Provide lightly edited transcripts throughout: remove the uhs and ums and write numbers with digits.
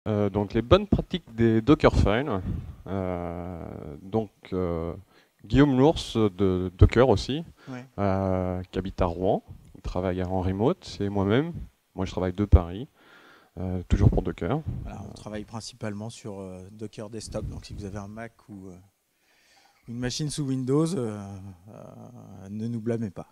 Donc les bonnes pratiques des Dockerfiles. Guillaume Lours de Docker aussi, Ouais. qui habite à Rouen, il travaille en remote, et moi-même. Moi je travaille de Paris, toujours pour Docker. Voilà, on travaille principalement sur Docker Desktop. Donc si vous avez un Mac ou une machine sous Windows, ne nous blâmez pas.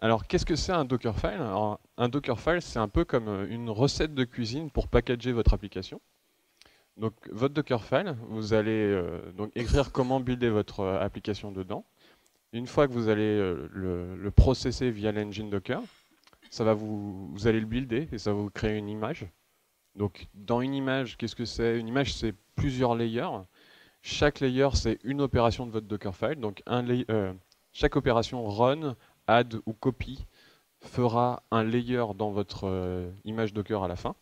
Alors qu'est-ce que c'est un Dockerfile? Alors, un Dockerfile, c'est un peu comme une recette de cuisine pour packager votre application. Donc votre Dockerfile, vous allez donc écrire comment builder votre application dedans. Une fois que vous allez le processer via l'engine Docker, vous allez le builder et ça va vous créer une image. Donc dans une image, qu'est-ce que c'est? Une image, c'est plusieurs layers. Chaque layer, c'est une opération de votre Dockerfile. Donc chaque opération run, add ou copy fera un layer dans votre image Docker à la fin.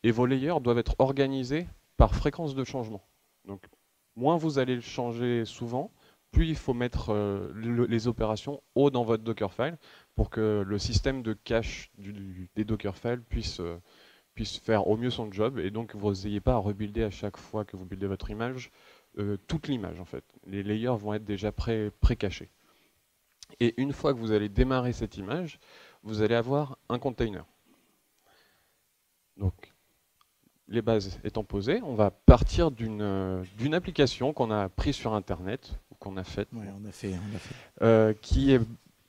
Et vos layers doivent être organisés par fréquence de changement. Donc moins vous allez le changer souvent, plus il faut mettre les opérations haut dans votre Dockerfile pour que le système de cache des Dockerfiles puisse faire au mieux son job et donc vous n'ayez pas à rebuilder à chaque fois que vous buildez votre image toute l'image en fait. Les layers vont être déjà pré-cachés. Et une fois que vous allez démarrer cette image, vous allez avoir un container. Donc les bases étant posées, on va partir d'une application qu'on a prise sur Internet, ou qu'on a faite, Ouais, on a fait, on a fait. qui est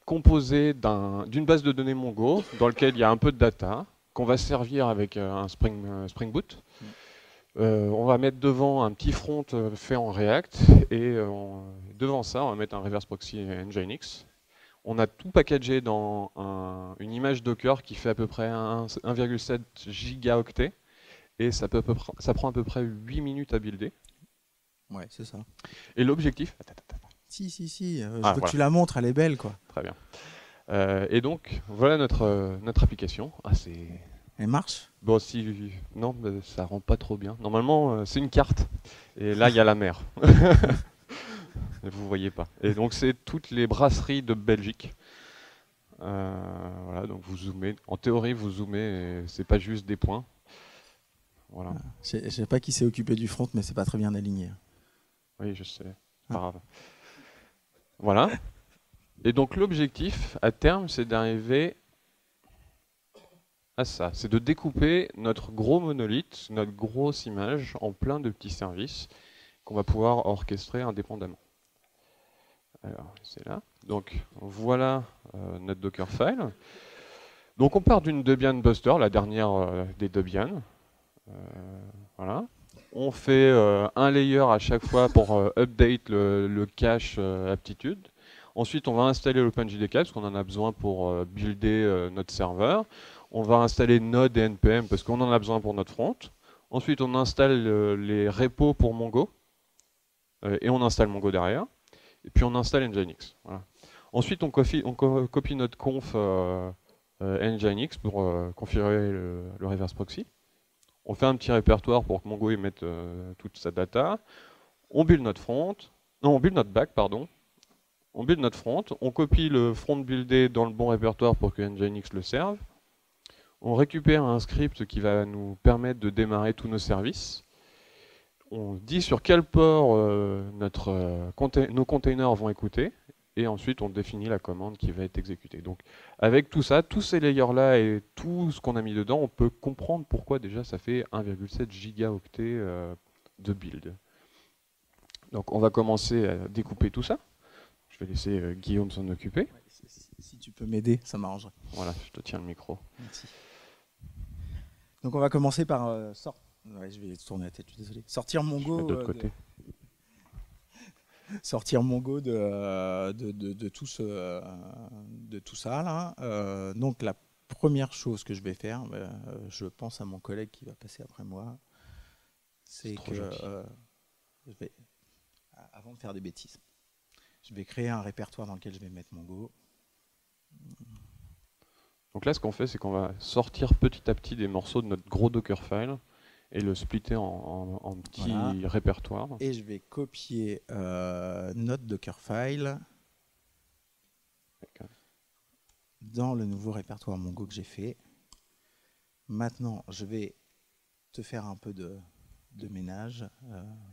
composée d'une base de données Mongo, dans laquelle il y a un peu de data, qu'on va servir avec un Spring Boot. Mm. On va mettre devant un petit front fait en React, et devant ça, on va mettre un reverse proxy Nginx. On a tout packagé dans une image Docker qui fait à peu près 1,7 gigaoctets. Et ça prend à peu près 8 minutes à builder. Ouais, c'est ça. Et l'objectif. Si, si, si. Je Ah, veux que voilà, tu la montres, elle est belle, quoi. très bien. Et donc, voilà notre application. Ah, c'est. Elle marche? Bon, si. Non, mais ça rend pas trop bien. Normalement, c'est une carte. Et là, il y a la mer. Vous voyez pas. Et donc, c'est toutes les brasseries de Belgique. Voilà, donc vous zoomez. En théorie, vous zoomez et c'est pas juste des points. Voilà. Je sais pas qui s'est occupé du front, mais c'est pas très bien aligné. Oui, je sais. Ah. Pas grave. Voilà. Et donc l'objectif à terme, c'est d'arriver à ça. C'est de découper notre gros monolithe, notre grosse image, en plein de petits services qu'on va pouvoir orchestrer indépendamment. Alors, c'est là. Donc voilà notre Dockerfile. Donc on part d'une Debian Buster, la dernière des Debian. Euh, voilà. On fait un layer à chaque fois pour update le cache aptitude. Ensuite, on va installer l'OpenJDK parce qu'on en a besoin pour builder notre serveur. On va installer Node et NPM parce qu'on en a besoin pour notre front. Ensuite, on installe les repos pour Mongo et on installe Mongo derrière. Et puis on installe Nginx. Voilà. Ensuite, on copie notre conf Nginx pour configurer le reverse proxy. On fait un petit répertoire pour que Mongo y mette toute sa data. On build notre front. Non, on build notre back, pardon. On build notre front. On copie le front buildé dans le bon répertoire pour que Nginx le serve. On récupère un script qui va nous permettre de démarrer tous nos services. On dit sur quel port nos containers vont écouter. Et ensuite, on définit la commande qui va être exécutée. Donc, avec tout ça, tous ces layers-là et tout ce qu'on a mis dedans, on peut comprendre pourquoi déjà ça fait 1,7 gigaoctets de build. Donc, on va commencer à découper tout ça. Je vais laisser Guillaume s'en occuper. Ouais, si tu peux m'aider, ça m'arrangerait. Voilà, je te tiens le micro. Merci. Donc on va commencer par ouais, je vais tourner la tête, je suis désolé. Sortir Je vais mettre Mongo de l'autre côté. sortir Mongo de tout ça là. Donc la première chose que je vais faire, je pense à mon collègue qui va passer après moi, c'est Trop que gentil. je vais, avant de faire des bêtises, je vais créer un répertoire dans lequel je vais mettre Mongo. Donc là, ce qu'on fait, c'est qu'on va sortir petit à petit des morceaux de notre gros Dockerfile et le splitter en Voilà. petits répertoires. Et je vais copier notre Dockerfile dans le nouveau répertoire Mongo que j'ai fait. Maintenant, je vais te faire un peu de ménage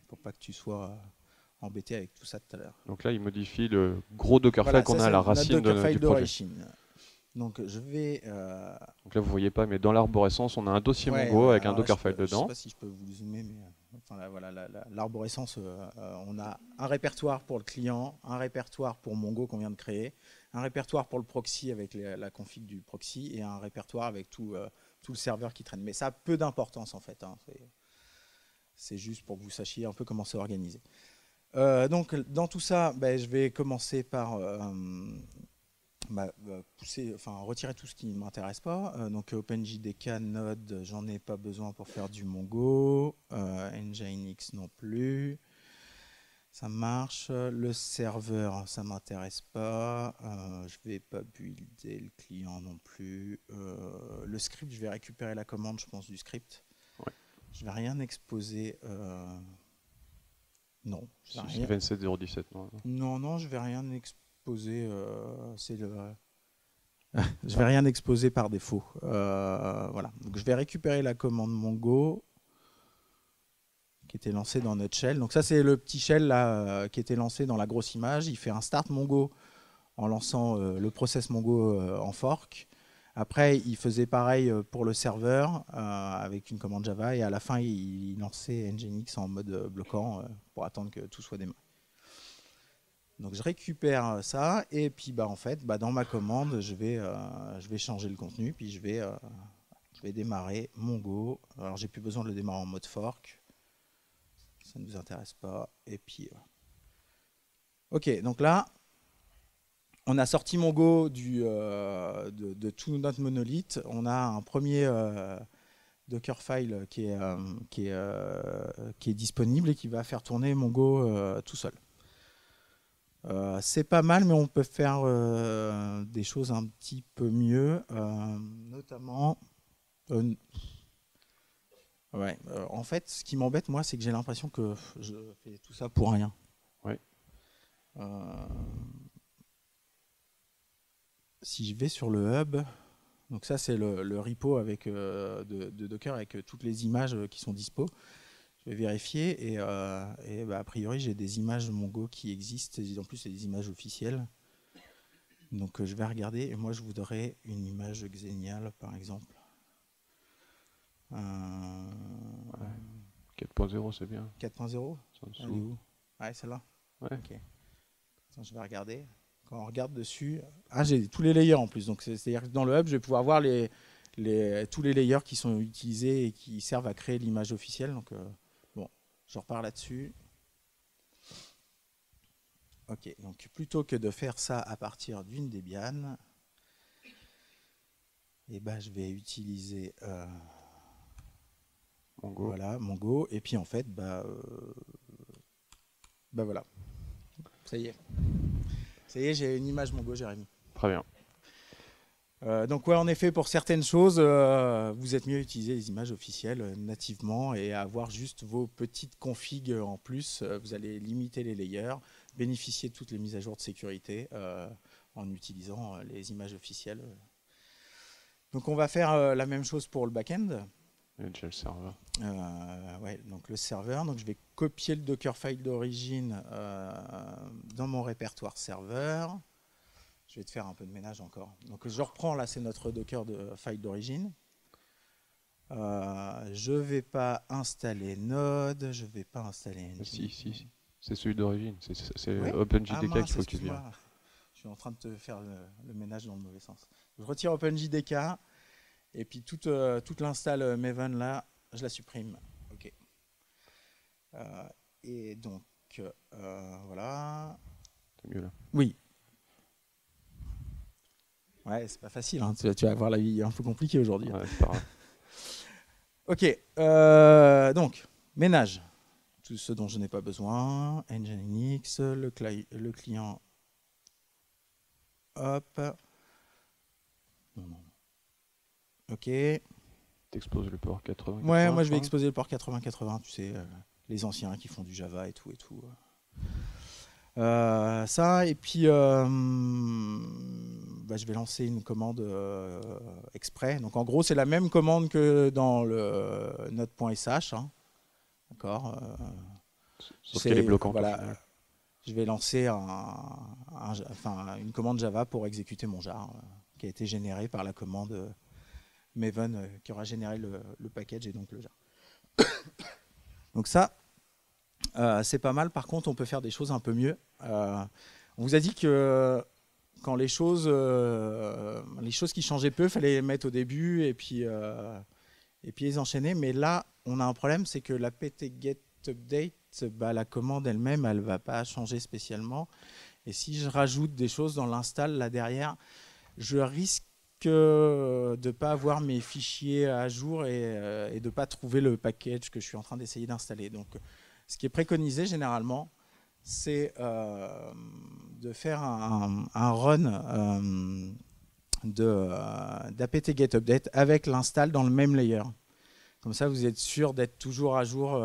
pour pas que tu sois embêté avec tout ça tout à l'heure. Donc là, il modifie le gros Dockerfile Voilà, qu'on ça a à c'est la notre racine Dockerfile du projet. d'origine. Donc je vais... Donc là, vous voyez pas, mais dans l'arborescence, on a un dossier ouais, Mongo ouais, avec un alors là, Dockerfile je sais dedans. pas si je peux vous zoomer, mais enfin, là, voilà, l'arborescence, on a un répertoire pour le client, un répertoire pour Mongo qu'on vient de créer, un répertoire pour le proxy avec la config du proxy et un répertoire avec tout le serveur qui traîne. Mais ça a peu d'importance en fait. Hein. C'est juste pour que vous sachiez un peu comment c'est organisé. Donc dans tout ça, ben, je vais commencer par retirer tout ce qui ne m'intéresse pas. Donc OpenJDK, Node, j'en ai pas besoin pour faire du Mongo. Nginx non plus. Ça marche. Le serveur, ça m'intéresse pas. Je vais pas builder le client non plus. Le script, je vais récupérer la commande, je pense, du script. Ouais. Je vais rien exposer. Non. C'est 27017, non? Non, je vais rien exposer. Je vais rien exposer par défaut. Voilà. Donc je vais récupérer la commande Mongo qui était lancée dans notre shell. Donc ça c'est le petit shell là qui était lancé dans la grosse image. Il fait un start Mongo en lançant le process Mongo en fork. Après il faisait pareil pour le serveur avec une commande Java et à la fin il lançait Nginx en mode bloquant pour attendre que tout soit démarré. Donc je récupère ça et puis en fait dans ma commande je vais changer le contenu puis je vais démarrer Mongo. Alors j'ai plus besoin de le démarrer en mode fork, ça ne nous intéresse pas. Et puis ok, donc là on a sorti Mongo de tout notre monolithe. On a un premier Dockerfile qui est disponible et qui va faire tourner Mongo tout seul. C'est pas mal, mais on peut faire des choses un petit peu mieux, notamment. En fait, ce qui m'embête, moi, c'est que j'ai l'impression que je fais tout ça pour rien. Ouais. Si je vais sur le hub, donc ça c'est le repo avec, de Docker avec toutes les images qui sont dispo. Je vais vérifier et a priori j'ai des images Mongo qui existent, et en plus c'est des images officielles. Donc je vais regarder et moi je voudrais une image Xenial par exemple. 4.0 c'est bien. 4.0 ? Elle est où ? Ouais, celle-là ? Ouais. Ok. Attends, je vais regarder. Quand on regarde dessus, j'ai tous les layers en plus. Donc c'est-à-dire que dans le hub, je vais pouvoir voir tous les layers qui sont utilisés et qui servent à créer l'image officielle. Donc bon, je repars là-dessus. Ok, donc plutôt que de faire ça à partir d'une Debian, je vais utiliser Mongo. Voilà, Mongo. Et puis en fait, voilà. Ça y est. Ça y est, j'ai une image Mongo, Jérémy. Très bien. Donc ouais, en effet, pour certaines choses, vous êtes mieux à utiliser les images officielles nativement et à avoir juste vos petites configs en plus. Vous allez limiter les layers, bénéficier de toutes les mises à jour de sécurité en utilisant les images officielles. Donc on va faire la même chose pour le back-end. Il y a déjà le serveur. Donc le serveur. Donc je vais copier le Dockerfile d'origine dans mon répertoire serveur. Je vais te faire un peu de ménage encore. Donc je reprends, là c'est notre Docker de file d'origine. Je ne vais pas installer Node, je ne vais pas installer Nginx. Si, c'est celui d'origine. C'est Ouais. OpenJDK qu'il faut que tu viennes. Je suis en train de te faire le ménage dans le mauvais sens. Je retire OpenJDK et puis toute l'install Maven là, je la supprime. Ok. Et donc voilà. C'est mieux là. Oui. Ouais, c'est pas facile, hein. Tu vas avoir la vie un peu compliquée aujourd'hui. Ouais, c'est pas grave. Ok, donc, ménage. Tout ce dont je n'ai pas besoin. Nginx, le client. Hop. Non. Ok. T'exposes le port 80. Ouais, moi je vais exposer le port 8080, tu sais, les anciens qui font du Java et tout. Ça, et puis je vais lancer une commande exprès. Donc en gros, c'est la même commande que dans le Node.sh. Hein. D'accord. Sauf qu'elle est bloquante. Voilà, je vais lancer une commande Java pour exécuter mon jar qui a été généré par la commande Maven qui aura généré le package et donc le jar. Donc ça, c'est pas mal. Par contre, on peut faire des choses un peu mieux. On vous a dit que quand les choses qui changeaient peu, il fallait les mettre au début et puis les enchaîner. Mais là, on a un problème, c'est que la apt-get-update, la commande elle-même, elle ne va pas changer spécialement. Et si je rajoute des choses dans l'install là derrière, je risque de ne pas avoir mes fichiers à jour et de ne pas trouver le package que je suis en train d'essayer d'installer. Donc, ce qui est préconisé généralement, c'est de faire un run d'apt-get-update avec l'install dans le même layer. Comme ça, vous êtes sûr d'être toujours à jour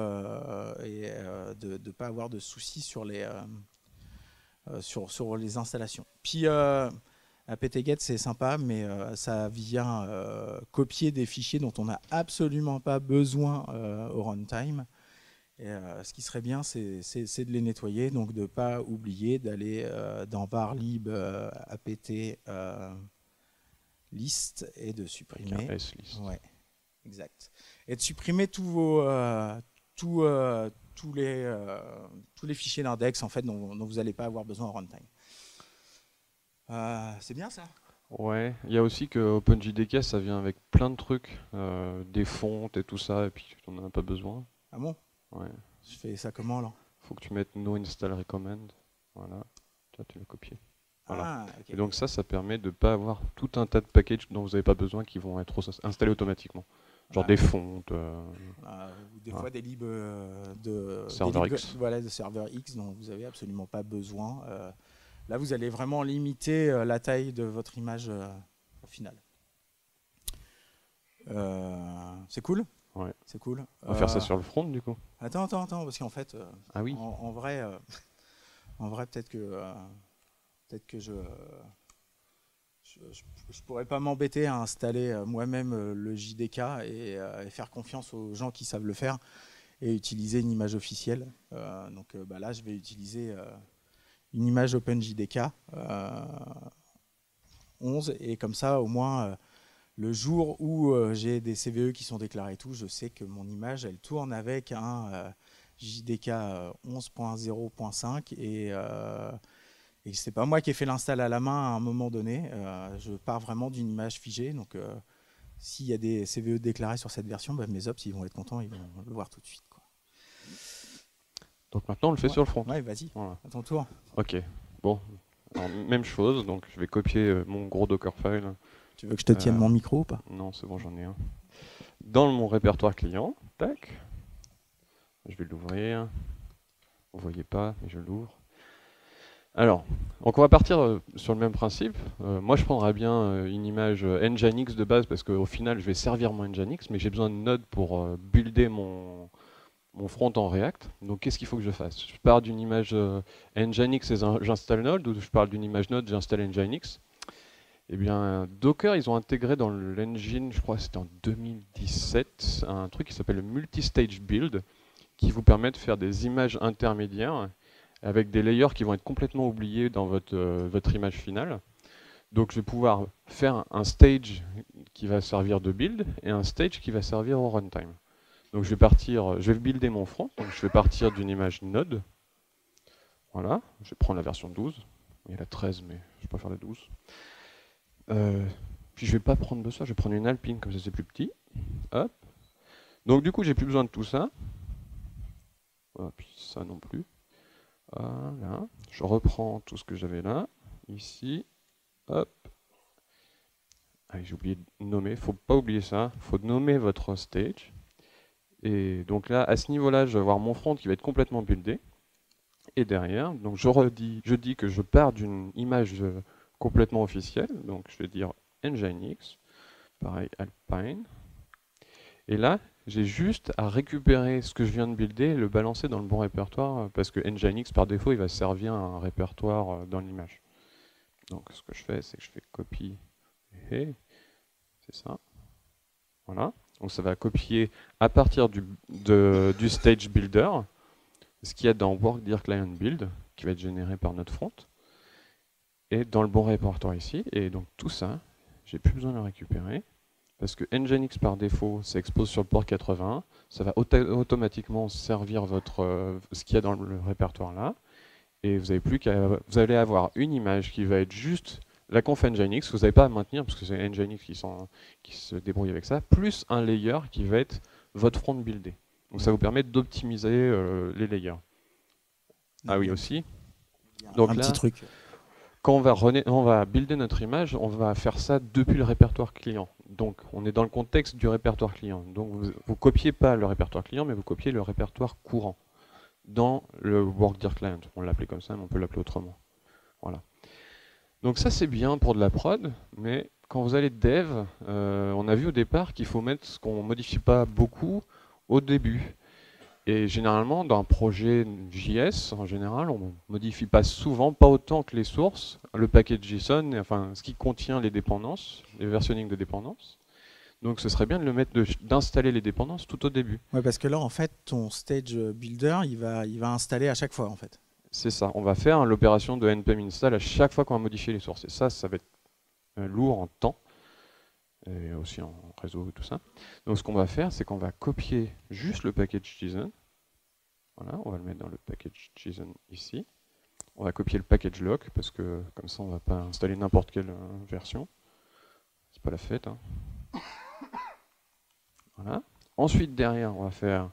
et de ne pas avoir de soucis sur les installations. Puis, apt-get, c'est sympa, mais ça vient copier des fichiers dont on n'a absolument pas besoin au runtime. Et, ce qui serait bien, c'est de les nettoyer, donc de ne pas oublier d'aller dans var lib apt list et de supprimer. Ouais, exact. Et de supprimer tous les fichiers d'index en fait, dont vous n'allez pas avoir besoin en runtime. C'est bien ça. Ouais, il y a aussi que OpenJDK, ça vient avec plein de trucs, des fontes et tout ça, et puis on n'en a pas besoin. Ah bon? Ouais. Je fais ça comment alors? Faut que tu mettes no install recommend. Voilà. Tu l'as copié. Voilà. Ah, okay. Et donc ça permet de ne pas avoir tout un tas de packages dont vous n'avez pas besoin qui vont être installés automatiquement. Genre des fontes. Des fois des libs de serveur X. Voilà, de serveur X dont vous n'avez absolument pas besoin. Là, vous allez vraiment limiter la taille de votre image au final. C'est cool. Ouais. C'est cool. On va faire ça sur le front du coup. Attends, parce qu'en fait, ah oui. en vrai, peut-être que je pourrais pas m'embêter à installer moi-même le JDK et faire confiance aux gens qui savent le faire et utiliser une image officielle. Donc là, je vais utiliser une image OpenJDK 11 et comme ça, au moins, le jour où j'ai des CVE qui sont déclarés et tout, je sais que mon image, elle tourne avec un JDK 11.0.5 et c'est pas moi qui ai fait l'install à la main à un moment donné. Je pars vraiment d'une image figée. Donc, s'il y a des CVE déclarés sur cette version, mes ops, ils vont être contents, ils vont le voir tout de suite. Quoi. Donc maintenant, on le fait sur le front. Ouais, vas-y, voilà. À ton tour. Ok, bon. Alors, même chose, donc je vais copier mon gros Dockerfile. Tu veux que je te tienne mon micro ou pas? Non, c'est bon, j'en ai un. Dans mon répertoire client, tac. Je vais l'ouvrir. Vous voyez pas, mais je l'ouvre. Alors, donc on va partir sur le même principe. Moi, je prendrais bien une image Nginx de base parce qu'au final, je vais servir mon Nginx, mais j'ai besoin de Node pour builder mon front en React. Donc, qu'est-ce qu'il faut que je fasse? Je pars d'une image Nginx et j'installe Node, ou je parle d'une image Node, j'installe Nginx. Eh bien, Docker, ils ont intégré dans l'engine, je crois que c'était en 2017, un truc qui s'appelle le Multistage Build, qui vous permet de faire des images intermédiaires avec des layers qui vont être complètement oubliés dans votre image finale. Donc je vais pouvoir faire un stage qui va servir de build et un stage qui va servir au runtime. Donc je vais builder mon front, donc je vais partir d'une image Node. Voilà, je vais prendre la version 12. Il y a la 13, mais je ne vais pas faire la 12. Puis je vais pas prendre de ça, je vais prendre une Alpine, comme ça c'est plus petit. Hop. Donc du coup j'ai plus besoin de tout ça. Voilà, puis ça non plus. Voilà. Je reprends tout ce que j'avais là, ici. Hop. Ah, j'ai oublié de nommer, il ne faut pas oublier ça, il faut nommer votre stage. Et donc là, à ce niveau-là, je vais avoir mon front qui va être complètement buildé. Et derrière, donc je dis que je pars d'une image complètement officielle, donc je vais dire Nginx, pareil Alpine. Et là, j'ai juste à récupérer ce que je viens de builder et le balancer dans le bon répertoire, parce que Nginx, par défaut, il va servir à un répertoire dans l'image. Donc ce que je fais, c'est que je fais copie, c'est ça. Voilà. Donc ça va copier à partir du stage builder ce qu'il y a dans Work Dir Client Build qui va être généré par notre front et dans le bon répertoire ici. Et donc tout ça, j'ai plus besoin de le récupérer parce que Nginx par défaut s'expose sur le port 81. Ça va automatiquement servir ce qu'il y a dans le répertoire là. Et vous allez avoir une image qui va être juste la conf Nginx, vous n'avez pas à maintenir parce que c'est Nginx qui se débrouille avec ça, plus un layer qui va être votre front buildé. Donc ça vous permet d'optimiser les layers. Ah oui aussi. Donc un là, petit truc. quand on va builder notre image, on va faire ça depuis le répertoire client. Donc on est dans le contexte du répertoire client. Donc vous ne copiez pas le répertoire client, mais vous copiez le répertoire courant dans le Work Dir Client. On l'appelait comme ça, mais on peut l'appeler autrement. Voilà. Donc ça c'est bien pour de la prod, mais quand vous allez dev, on a vu au départ qu'il faut mettre ce qu'on ne modifie pas beaucoup au début. Et généralement, dans un projet JS, en général, on ne modifie pas souvent, pas autant que les sources, le package JSON, enfin ce qui contient les dépendances, les versionning de dépendances. Donc ce serait bien de le mettre, d'installer les dépendances tout au début. Ouais, parce que là, en fait, ton stage builder, il va installer à chaque fois, en fait. C'est ça, on va faire l'opération de npm install à chaque fois qu'on va modifier les sources. Et ça va être lourd en temps, et aussi en réseau et tout ça. Donc ce qu'on va faire, c'est qu'on va copier juste le package JSON. Voilà, on va le mettre dans le package JSON ici. On va copier le package lock, parce que comme ça on ne va pas installer n'importe quelle version. C'est pas la fête. Hein. Voilà. Ensuite derrière, on va faire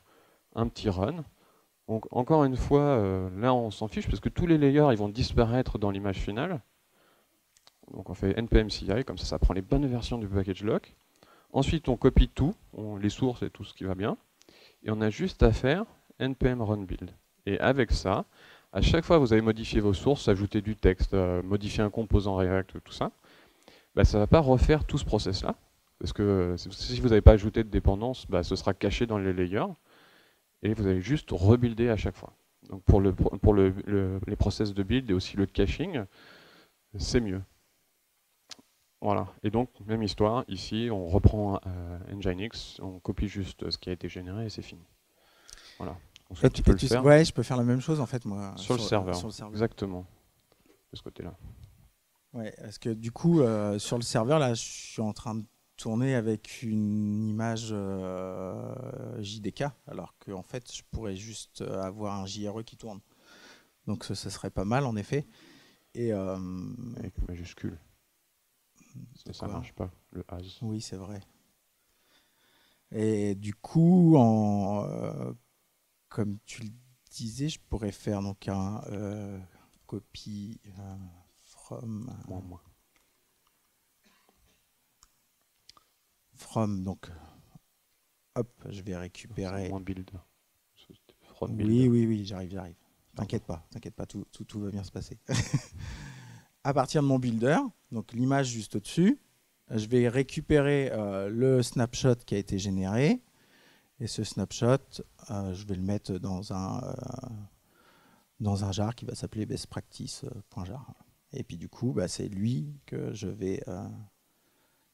un petit run. Donc encore une fois, là on s'en fiche, parce que tous les layers ils vont disparaître dans l'image finale. Donc on fait npm ci, comme ça prend les bonnes versions du package lock. Ensuite on copie tout, les sources et tout ce qui va bien. Et on a juste à faire npm run build. Et avec ça, à chaque fois que vous allez modifier vos sources, ajouter du texte, modifier un composant React, tout ça, bah, ça ne va pas refaire tout ce process-là. Parce que si vous n'avez pas ajouté de dépendance, bah, ce sera caché dans les layers. Et vous allez juste rebuilder à chaque fois. Donc pour les process de build et aussi le caching, c'est mieux. Voilà. Et donc, même histoire, ici, on reprend Nginx, on copie juste ce qui a été généré et c'est fini. Voilà. Ensuite, tu peux le faire. Ouais, je peux faire la même chose en fait, moi. Sur le serveur. Exactement. De ce côté-là. Ouais, parce que du coup, sur le serveur, là, je suis en train de tourner avec une image JDK, alors qu'en fait, je pourrais juste avoir un JRE qui tourne. Donc, ça serait pas mal, en effet. Et, avec majuscule. Ça marche pas, le as. Oui, c'est vrai. Et du coup, comme tu le disais, je pourrais faire donc un copy from. From, donc, hop, je vais récupérer. Moins build. From build. Oui, j'arrive. T'inquiète pas, tout va bien se passer. À partir de mon builder, donc l'image juste au-dessus, je vais récupérer le snapshot qui a été généré. Et ce snapshot, je vais le mettre dans un jar qui va s'appeler bestpractice.jar. Et puis du coup, bah, c'est lui que je vais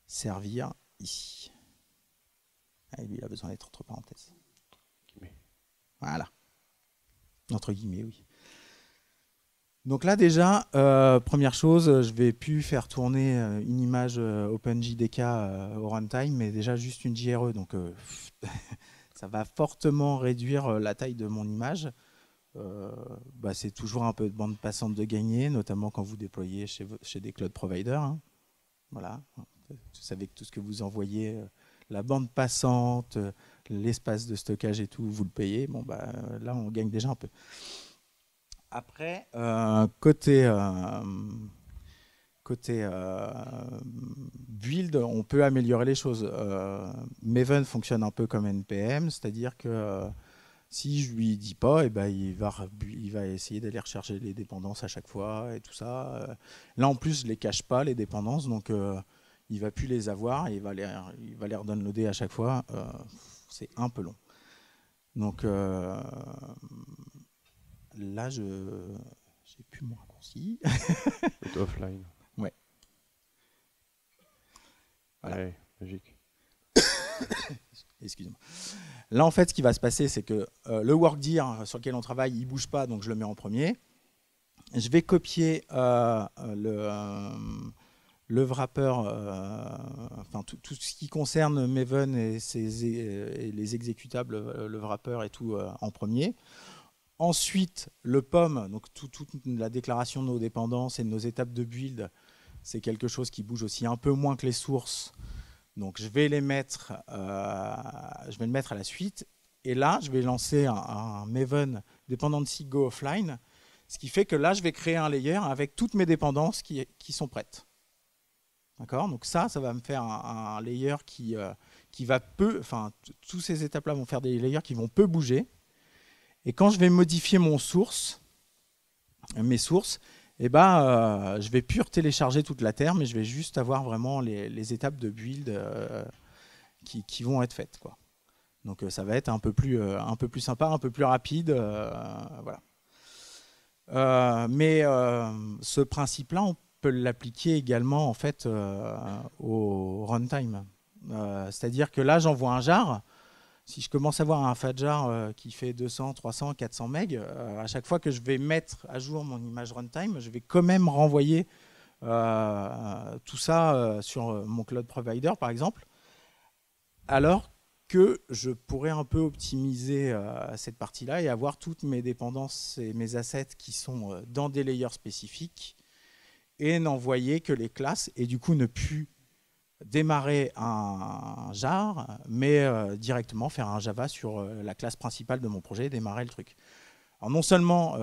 servir ici. Et lui, il a besoin d'être entre parenthèses. Voilà. Entre guillemets, oui. Donc là déjà, première chose, je vais plus faire tourner une image OpenJDK au runtime, mais déjà juste une JRE. Donc ça va fortement réduire la taille de mon image. Bah, c'est toujours un peu de bande passante de gagner, notamment quand vous déployez chez des cloud providers. Hein. Voilà. Vous savez que tout ce que vous envoyez, la bande passante, l'espace de stockage et tout, vous le payez. Bon, bah, là, on gagne déjà un peu. Après, côté build, on peut améliorer les choses. Maven fonctionne un peu comme NPM, c'est-à-dire que si je lui dis pas, eh ben, il va essayer d'aller rechercher les dépendances à chaque fois et tout ça. Là, en plus, je les cache pas, les dépendances, donc il va plus les avoir et il va les redownloader à chaque fois. C'est un peu long. Donc là, j'ai plus mon raccourci. C'est offline. Voilà. Ouais, magique. Excusez-moi. Là, en fait, ce qui va se passer, c'est que le workdir sur lequel on travaille, il ne bouge pas, donc je le mets en premier. Je vais copier le wrapper, enfin tout ce qui concerne Maven et les exécutables, le wrapper et tout en premier. Ensuite, le POM, donc toute la déclaration de nos dépendances et de nos étapes de build, c'est quelque chose qui bouge aussi un peu moins que les sources. Donc je vais le mettre à la suite. Et là, je vais lancer un Maven dependency go offline, ce qui fait que là, je vais créer un layer avec toutes mes dépendances qui sont prêtes. D'accord? Donc ça va me faire un layer qui va peu, enfin, toutes ces étapes-là vont faire des layers qui vont peu bouger. Et quand je vais modifier mes sources, eh ben, je vais plus télécharger toute la terre, mais je vais juste avoir vraiment les étapes de build qui vont être faites, quoi. Donc ça va être un peu plus sympa, un peu plus rapide, voilà. Mais ce principe-là, on peut l'appliquer également en fait au runtime. C'est-à-dire que là, j'envoie un jar. Si je commence à avoir un fat jar qui fait 200, 300, 400 MB, à chaque fois que je vais mettre à jour mon image runtime, je vais quand même renvoyer tout ça sur mon cloud provider, par exemple, alors que je pourrais un peu optimiser cette partie-là et avoir toutes mes dépendances et mes assets qui sont dans des layers spécifiques et n'envoyer que les classes et du coup ne plus démarrer un jar, mais directement faire un Java sur la classe principale de mon projet et démarrer le truc. Alors non seulement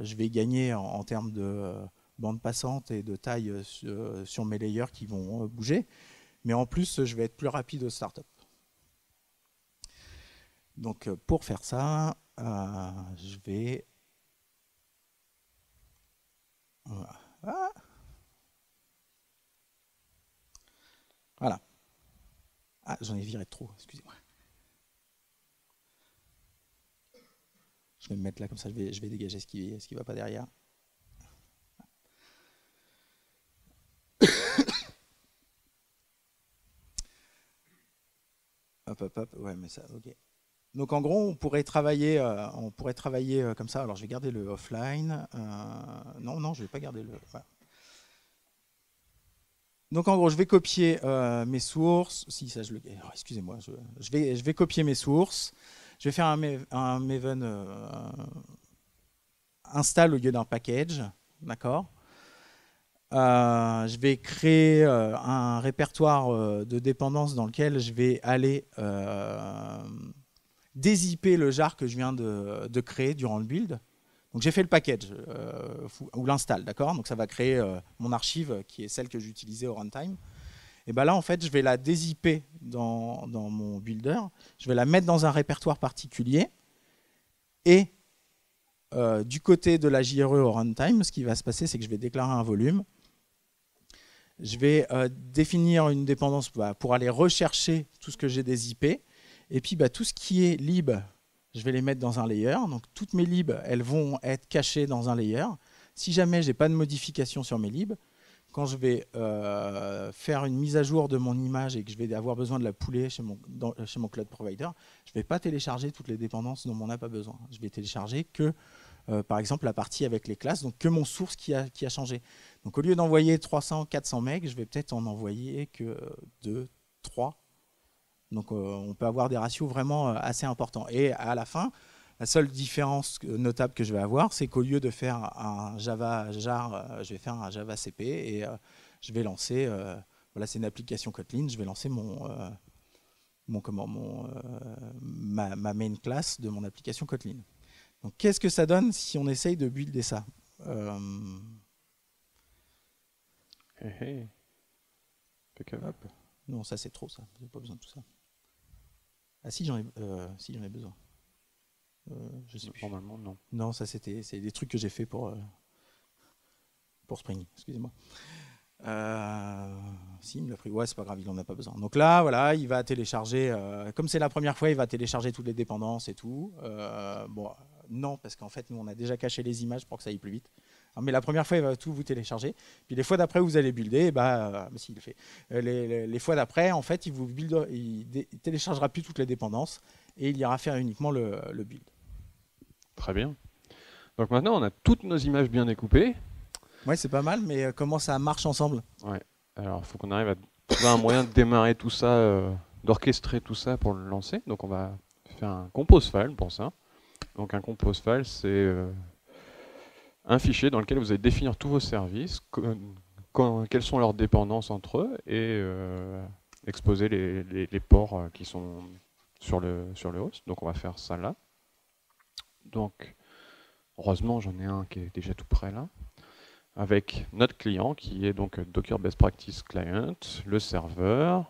je vais gagner en termes de bande passante et de taille sur mes layers qui vont bouger, mais en plus je vais être plus rapide au startup. Donc pour faire ça, je vais... Voilà. Ah, j'en ai viré trop, excusez-moi. Je vais me mettre là, comme ça je vais dégager ce qui va pas derrière. Hop, ouais, mais ça, ok. Donc en gros, on pourrait travailler comme ça. Alors je vais garder le offline. Non, je vais pas garder le... Voilà. Donc en gros, je vais copier mes sources. Si ça, excusez-moi, je vais copier mes sources. Je vais faire un Maven install au lieu d'un package, d'accord. Je vais créer un répertoire de dépendances dans lequel je vais aller dézipper le jar que je viens de créer durant le build. Donc j'ai fait le package ou l'install, d'accord. Donc ça va créer mon archive qui est celle que j'utilisais au runtime. Et bien là, en fait, je vais la dézipper dans mon builder. Je vais la mettre dans un répertoire particulier. Et du côté de la JRE au runtime, ce qui va se passer, c'est que je vais déclarer un volume. Je vais définir une dépendance pour aller rechercher tout ce que j'ai dézippé. Et puis tout ce qui est lib, je vais les mettre dans un layer. Donc toutes mes libs, elles vont être cachées dans un layer. Si jamais je n'ai pas de modification sur mes libs, quand je vais faire une mise à jour de mon image et que je vais avoir besoin de la pouler chez mon cloud provider, je ne vais pas télécharger toutes les dépendances dont on n'a pas besoin. Je vais télécharger que, par exemple, la partie avec les classes, donc que mon source qui a changé. Donc au lieu d'envoyer 300, 400 MB, je vais peut-être en envoyer que 2, 3. Donc on peut avoir des ratios vraiment assez importants. Et à la fin, la seule différence notable que je vais avoir, c'est qu'au lieu de faire un Java jar, je vais faire un Java CP et je vais lancer, voilà, c'est une application Kotlin, je vais lancer ma main class de mon application Kotlin. Donc qu'est-ce que ça donne si on essaye de builder ça? Non, ça c'est trop, ça. J'ai pas besoin de tout ça. Ah si, j'en ai besoin. Je sais plus. Normalement, non. Non, ça c'est des trucs que j'ai fait pour Spring. Excusez-moi. Si, il me l'a pris. Ouais, c'est pas grave, il en a pas besoin. Donc là, voilà, il va télécharger. Comme c'est la première fois, il va télécharger toutes les dépendances et tout. Bon, non, parce qu'en fait, nous, on a déjà caché les images pour que ça aille plus vite. Alors, mais la première fois, il va tout vous télécharger. Puis les fois d'après, vous allez builder. Mais si, il le fait. Les fois d'après, en fait, il téléchargera plus toutes les dépendances et il ira faire uniquement le build. Très bien. Donc maintenant, on a toutes nos images bien découpées. Ouais, c'est pas mal, mais comment ça marche ensemble? Ouais. Alors, il faut qu'on arrive à trouver un moyen de démarrer tout ça, d'orchestrer tout ça pour le lancer. Donc, on va faire un compose file pour ça. Donc, un compose file, c'est un fichier dans lequel vous allez définir tous vos services, quelles sont leurs dépendances entre eux, et exposer les ports qui sont sur le host. Donc, on va faire ça là. Donc, heureusement, j'en ai un qui est déjà tout prêt là, avec notre client qui est donc Docker Best Practice Client, le serveur,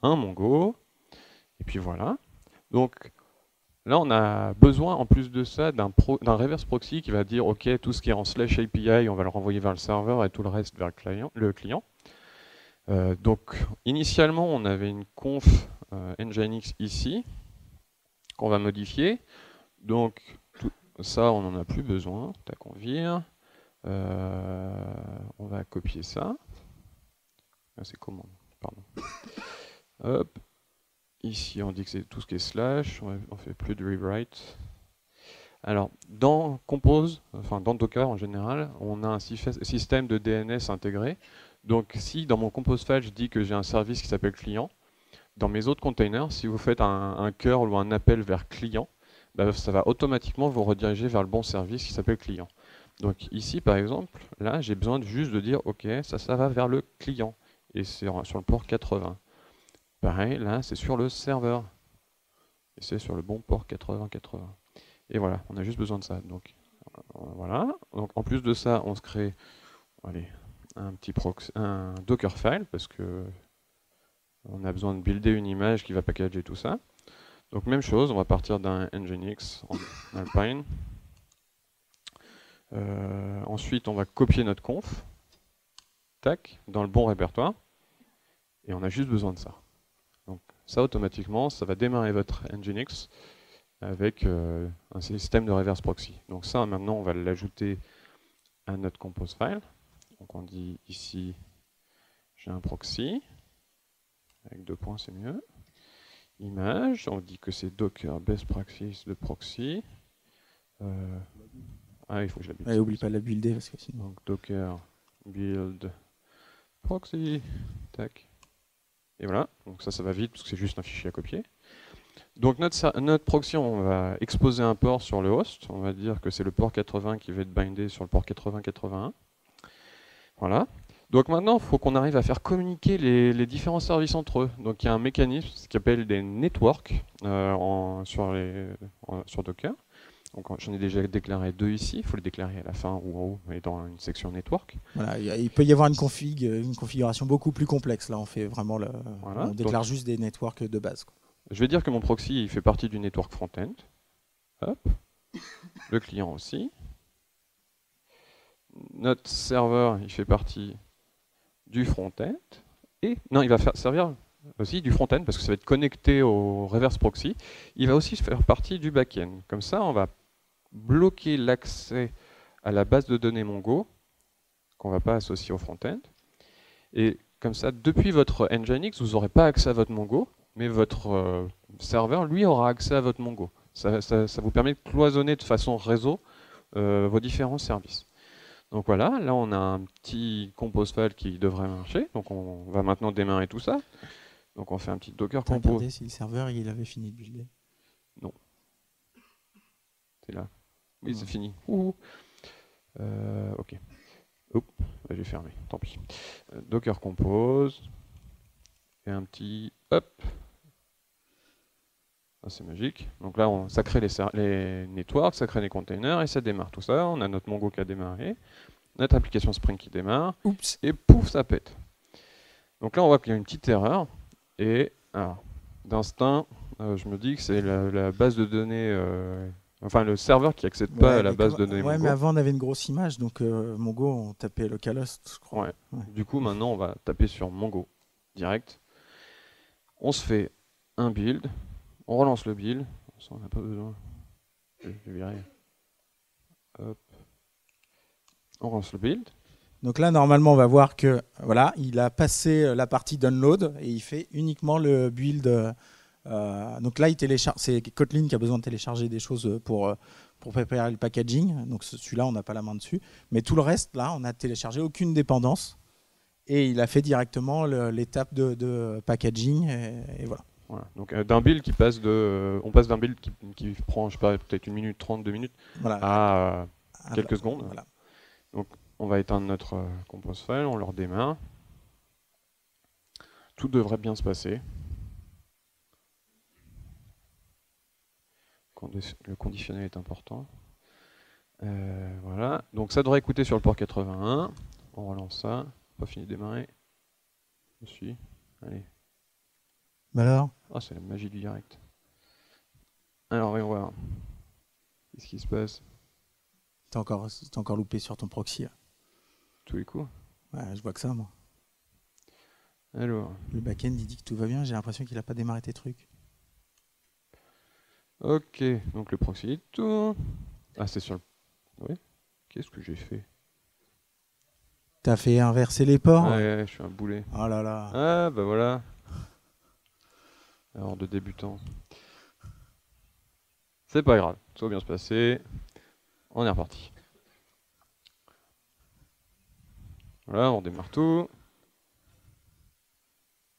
un Mongo, et puis voilà. Donc là, on a besoin en plus de ça d'un reverse proxy qui va dire ok, tout ce qui est en slash API, on va le renvoyer vers le serveur et tout le reste vers le client. Donc initialement, on avait une conf Nginx ici qu'on va modifier. Donc ça, on n'en a plus besoin. Tac, on vire. On va copier ça. Ah, c'est commande, pardon. Hop. Ici, on dit que c'est tout ce qui est slash. On fait plus de rewrite. Alors, dans Compose, enfin dans Docker en général, on a un système de DNS intégré. Donc, si dans mon Compose file, je dis que j'ai un service qui s'appelle client, dans mes autres containers, si vous faites un curl ou un appel vers client, bah, ça va automatiquement vous rediriger vers le bon service qui s'appelle client. Donc ici, par exemple, là, j'ai besoin juste de dire, OK, ça va vers le client. Et c'est sur le port 80. Pareil, là, c'est sur le serveur. Et c'est sur le bon port 80-80. Et voilà, on a juste besoin de ça. Donc voilà. Donc en plus de ça, on se crée un Dockerfile, parce que on a besoin de builder une image qui va packager tout ça. Donc même chose, on va partir d'un Nginx en Alpine. Ensuite, on va copier notre conf, tac, dans le bon répertoire, et on a juste besoin de ça. Donc ça, automatiquement, ça va démarrer votre Nginx avec un système de reverse proxy. Donc ça, maintenant, on va l'ajouter à notre compose file. Donc on dit ici, j'ai un proxy, avec 2 points, c'est mieux. Image, on dit que c'est Docker Best Practice de proxy. Il faut que je la build. Ouais, oublie pas de la builder parce que sinon. Donc Docker build proxy, tac. Et voilà, donc ça va vite parce que c'est juste un fichier à copier. Donc notre proxy, on va exposer un port sur le host. On va dire que c'est le port 80 qui va être bindé sur le port 80-81. Voilà. Donc maintenant, il faut qu'on arrive à faire communiquer les différents services entre eux. Donc il y a un mécanisme qui s'appelle des networks sur Docker. Donc j'en ai déjà déclaré 2 ici, il faut les déclarer à la fin ou en haut, mais dans une section network. Voilà, il peut y avoir une configuration beaucoup plus complexe. Là, on fait vraiment on déclare juste des networks de base, quoi. Je vais dire que mon proxy il fait partie du network front-end. Hop. Le client aussi. Notre serveur, il fait partie du front-end. Et non, il va servir aussi du front-end parce que ça va être connecté au reverse proxy. Il va aussi faire partie du back-end. Comme ça, on va bloquer l'accès à la base de données Mongo qu'on ne va pas associer au front-end. Et comme ça, depuis votre Nginx, vous n'aurez pas accès à votre Mongo, mais votre serveur, lui, aura accès à votre Mongo. Ça vous permet de cloisonner de façon réseau vos différents services. Donc voilà, là on a un petit compose file qui devrait marcher. Donc on va maintenant démarrer tout ça. Donc on fait un petit Docker compose. Regardez si le serveur il avait fini de builder. Non. C'est là. Oui, c'est fini. Ok. Oups, j'ai fermé, tant pis. Docker compose. Et un petit hop. Ah, c'est magique. Donc là, ça crée les networks, ça crée les containers et ça démarre tout ça. On a notre Mongo qui a démarré, notre application Spring qui démarre. Oups. Et pouf, ça pète. Donc là, on voit qu'il y a une petite erreur. Et alors, d'instinct, je me dis que c'est la base de données, enfin le serveur qui n'accède pas à la base de données Mongo. Ouais, mais avant on avait une grosse image, donc Mongo on tapait localhost, je crois. Ouais. Du coup, maintenant, on va taper sur Mongo direct. On se fait un build. On relance le build. Ça, on n'a pas besoin. Je vais virer. Hop. On lance le build. Donc là, normalement, on va voir que voilà, il a passé la partie download et il fait uniquement le build. Donc là, il télécharge. C'est Kotlin qui a besoin de télécharger des choses pour préparer le packaging. Donc celui-là, on n'a pas la main dessus. Mais tout le reste, là, on n'a téléchargé aucune dépendance. Et il a fait directement l'étape de packaging. Et voilà. Voilà. Donc d'un build qui passe on passe d'un build qui prend, je sais pas, peut-être 1 minute 30, 2 minutes, Voilà. à quelques secondes. Voilà. Donc on va éteindre notre compose file, on le redémarre. Tout devrait bien se passer. Le conditionnel est important. Voilà. Donc ça devrait écouter sur le port 81. On relance ça. Pas fini de démarrer. Je suis. Allez. Mais alors ? Ah, c'est la magie du direct. Alors, voyons voir. Qu'est-ce qui se passe? T'es encore loupé sur ton proxy. Là. Tous les coups? Ouais, je vois que ça, moi. Alors. Le back-end, il dit que tout va bien. J'ai l'impression qu'il n'a pas démarré tes trucs. Ok, donc le proxy est tout. Ah, c'est sur le... Oui. Qu'est-ce que j'ai fait? T'as fait inverser les ports? Ouais, je suis un boulet. Oh là là. Ah, bah voilà. Alors, de débutant. C'est pas grave, tout va bien se passer. On est reparti. Voilà, on démarre tout.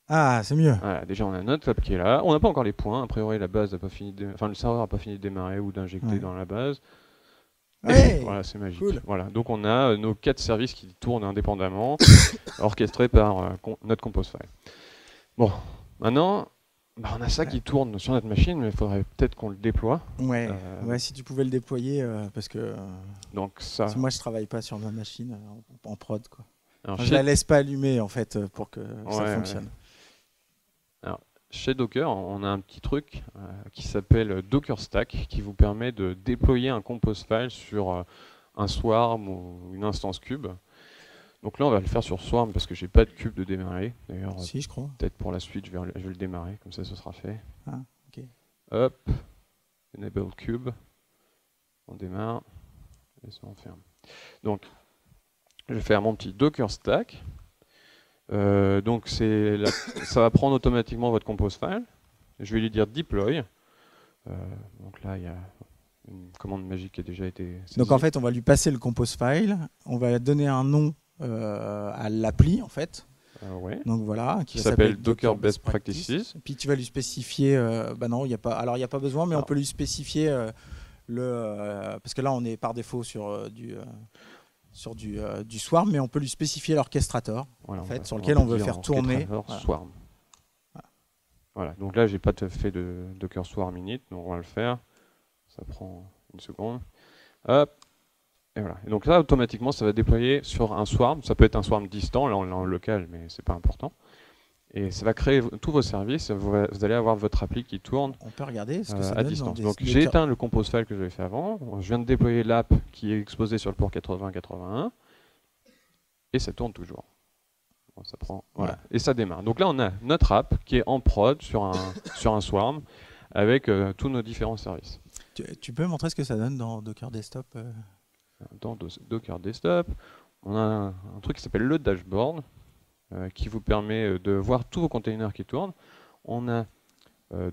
Ah, c'est mieux. Voilà, déjà on a notre app qui est là. On n'a pas encore les points. A priori, la base n'a pas fini enfin, le serveur n'a pas fini de démarrer ou d'injecter dans la base. Ouais, voilà, c'est magique. cool. Voilà, donc on a nos 4 services qui tournent indépendamment, orchestrés par notre compose file. Bon, maintenant, on a ça qui tourne sur notre machine, mais il faudrait peut-être qu'on le déploie. Ouais, si tu pouvais le déployer, parce que donc ça. Parce que moi je travaille pas sur ma machine en prod, quoi. Alors, je la laisse pas allumer en fait pour que ça fonctionne. Ouais. Alors, chez Docker, on a un petit truc qui s'appelle Docker Stack qui vous permet de déployer un compose file sur un swarm ou une instance cube. Donc là, on va le faire sur swarm parce que j'ai pas de cube de démarrer. D'ailleurs, si, je crois. Peut-être pour la suite, je vais le démarrer, comme ça, ce sera fait. Ah, ok. Hop, enable cube, on démarre et ça on ferme. Donc, je vais faire mon petit Docker Stack. Donc ça va prendre automatiquement votre compose file. Je vais lui dire deploy. Donc là, il y a une commande magique qui a déjà été saisie. Donc en fait, on va lui passer le compose file. On va donner un nom à l'appli en fait. Ouais. Donc voilà, qui s'appelle Docker Best Practices. Puis tu vas lui spécifier. Non, il n'y a pas. Alors il n'y a pas besoin, mais on peut lui spécifier parce que là on est par défaut sur du Swarm, mais on peut lui spécifier l'orchestrateur, voilà, en fait, sur lequel on veut faire tourner. Voilà. Swarm. Voilà. Donc là, j'ai pas fait de Docker Swarm init, donc on va le faire. Ça prend une seconde. Hop. Et voilà. Et donc là, automatiquement, ça va déployer sur un Swarm. Ça peut être un Swarm distant, là on l'a en local, mais c'est pas important. Et ça va créer tous vos services. Vous allez avoir votre appli qui tourne. On peut regarder ce que ça à donne distance. Donc j'ai éteint le compose file que j'avais fait avant. Je viens de déployer l'app qui est exposée sur le port 80-81 et ça tourne toujours. Bon, ça prend, voilà. Et ça démarre. Donc là on a notre app qui est en prod sur un swarm avec tous nos différents services. Tu peux montrer ce que ça donne dans Docker Desktop Dans Docker Desktop, on a un truc qui s'appelle le dashboard qui vous permet de voir tous vos containers qui tournent. On a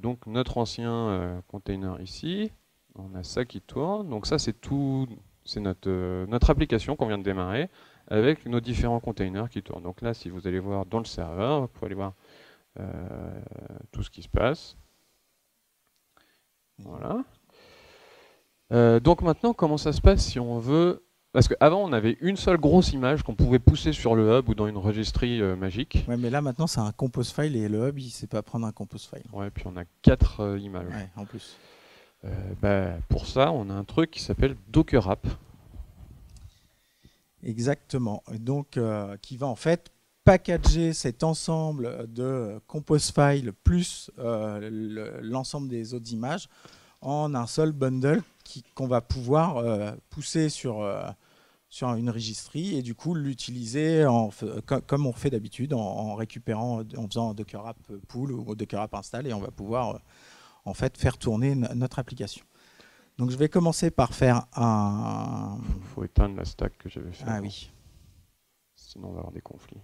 donc notre ancien container ici, on a ça qui tourne, donc ça c'est tout, c'est notre application qu'on vient de démarrer avec nos différents containers qui tournent. Donc là si vous allez voir dans le serveur, vous pouvez aller voir tout ce qui se passe. Voilà. Donc maintenant comment ça se passe si on veut... Parce qu'avant, on avait une seule grosse image qu'on pouvait pousser sur le hub ou dans une registry magique. Ouais, mais là, maintenant, c'est un compose file et le hub, il ne sait pas prendre un compose file. Ouais, puis on a 4 images. Ouais, en plus. Pour ça, on a un truc qui s'appelle Docker App. Exactement. Donc, qui va en fait packager cet ensemble de compose file plus l'ensemble des autres images en un seul bundle qu'on va pouvoir pousser sur une registry et du coup l'utiliser comme on fait d'habitude en récupérant, en faisant un Docker App pull ou Docker App install et on va pouvoir en fait faire tourner notre application. Donc je vais commencer par faire un... Il faut éteindre la stack que j'avais fait. Ah oui. Sinon, on va avoir des conflits.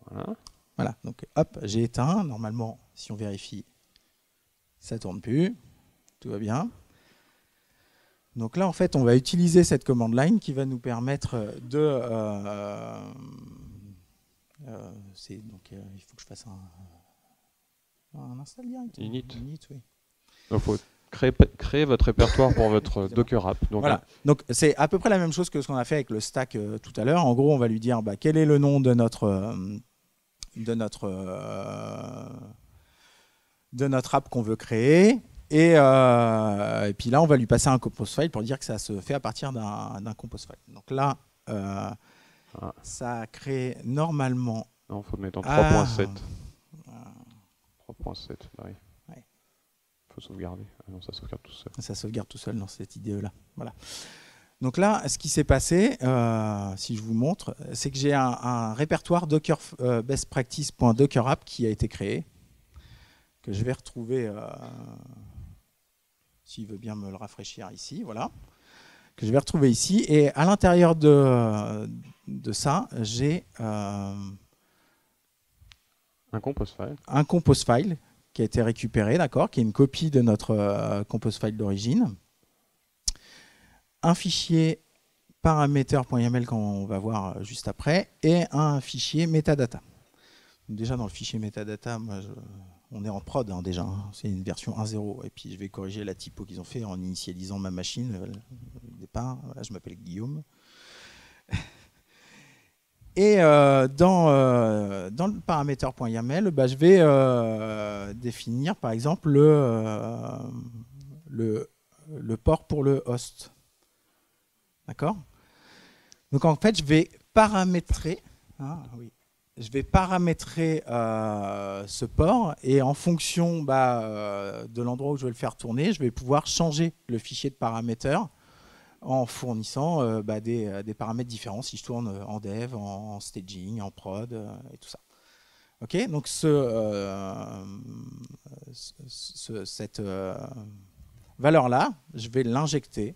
Voilà. Voilà, donc hop, j'ai éteint. Normalement, si on vérifie, ça ne tourne plus. Tout va bien. Donc là, en fait, on va utiliser cette command line qui va nous permettre de... il faut que je fasse un install direct. Init. Oui. Donc, il faut créer votre répertoire pour votre Docker app. Donc, voilà. Donc c'est à peu près la même chose que ce qu'on a fait avec le stack tout à l'heure. En gros, on va lui dire quel est le nom de notre app qu'on veut créer. Et puis là, on va lui passer un compose file pour dire que ça se fait à partir d'un compose file. Donc là, ça crée normalement... Non, il faut le mettre en 3.7. 3.7, bah oui. Ouais. Faut sauvegarder. Ah non, ça sauvegarde tout seul. Ça sauvegarde tout seul dans cette IDE-là. Voilà. Donc là, ce qui s'est passé, si je vous montre, c'est que j'ai un répertoire Docker bestpractice.dockerapp qui a été créé, que je vais retrouver, s'il veut bien me le rafraîchir ici, voilà, que je vais retrouver ici. Et à l'intérieur de ça, j'ai un compose file. Un compose file qui a été récupéré, d'accord, qui est une copie de notre compose file d'origine. Un fichier parameter.yaml qu'on va voir juste après, et un fichier metadata. Déjà dans le fichier metadata, on est en prod déjà, c'est une version 1.0, et puis je vais corriger la typo qu'ils ont fait en initialisant ma machine au départ. Voilà, je m'appelle Guillaume. Et dans le parameter.yaml, je vais définir par exemple le port pour le host. D'accord ? Donc en fait, je vais paramétrer, ce port, et en fonction de l'endroit où je vais le faire tourner, je vais pouvoir changer le fichier de paramètres en fournissant des paramètres différents si je tourne en dev, en staging, en prod et tout ça. Ok, donc cette valeur-là, je vais l'injecter